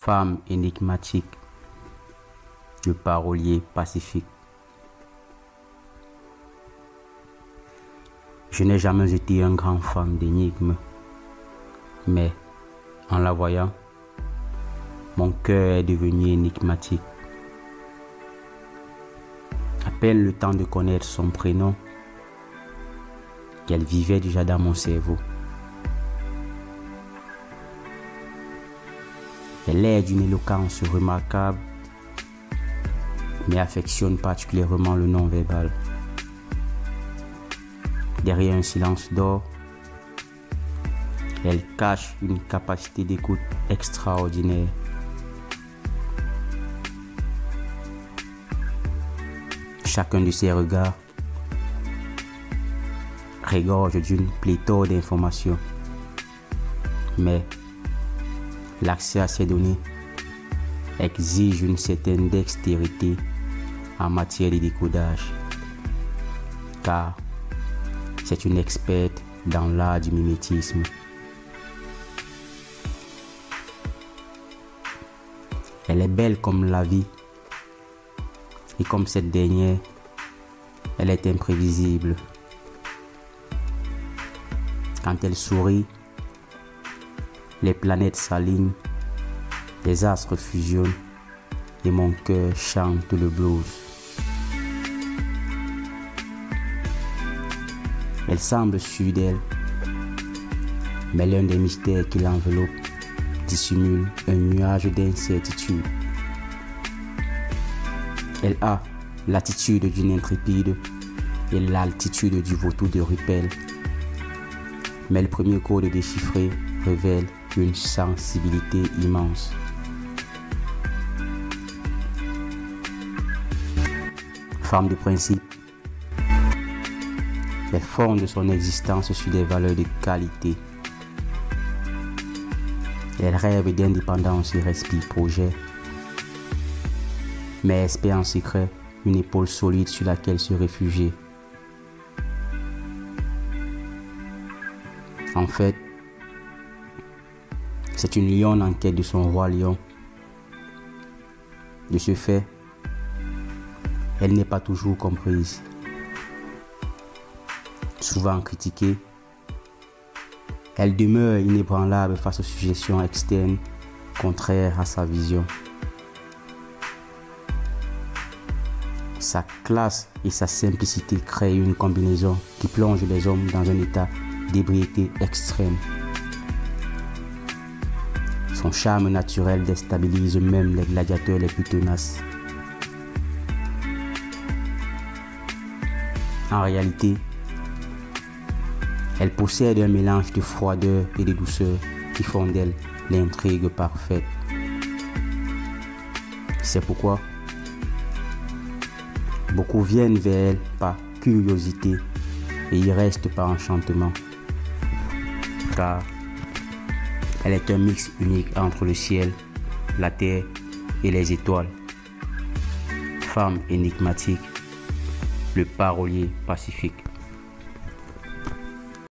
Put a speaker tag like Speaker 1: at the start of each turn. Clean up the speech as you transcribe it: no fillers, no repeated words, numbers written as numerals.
Speaker 1: Femme énigmatique, le parolier pacifique. Je n'ai jamais été un grand fan d'énigmes, mais en la voyant, mon cœur est devenu énigmatique. À peine le temps de connaître son prénom, qu'elle vivait déjà dans mon cerveau. Elle est d'une éloquence remarquable, mais affectionne particulièrement le non-verbal. Derrière un silence d'or, elle cache une capacité d'écoute extraordinaire. Chacun de ses regards regorge d'une pléthore d'informations, mais l'accès à ces données exige une certaine dextérité en matière de décodage, car c'est une experte dans l'art du mimétisme. Elle est belle comme la vie, et comme cette dernière, elle est imprévisible. Quand elle sourit, les planètes s'alignent, les astres fusionnent et mon cœur chante le blues. Elle semble sûre d'elle, mais l'un des mystères qui l'enveloppe dissimule un nuage d'incertitude. Elle a l'attitude d'une intrépide et l'altitude du vautour de Rupel, mais le premier code déchiffré révèle une sensibilité immense. Femme de principe, elle fonde son existence sur des valeurs de qualité. Elle rêve d'indépendance et respire projet, mais espère en secret une épaule solide sur laquelle se réfugier. En fait, c'est une lionne en quête de son roi lion. De ce fait, elle n'est pas toujours comprise. Souvent critiquée, elle demeure inébranlable face aux suggestions externes contraires à sa vision. Sa classe et sa simplicité créent une combinaison qui plonge les hommes dans un état d'ébriété extrême. Son charme naturel déstabilise même les gladiateurs les plus tenaces. En réalité, elle possède un mélange de froideur et de douceur qui font d'elle l'intrigue parfaite. C'est pourquoi beaucoup viennent vers elle par curiosité et y restent par enchantement, car elle est un mix unique entre le ciel, la terre et les étoiles. Femme énigmatique, le parolier pacifique.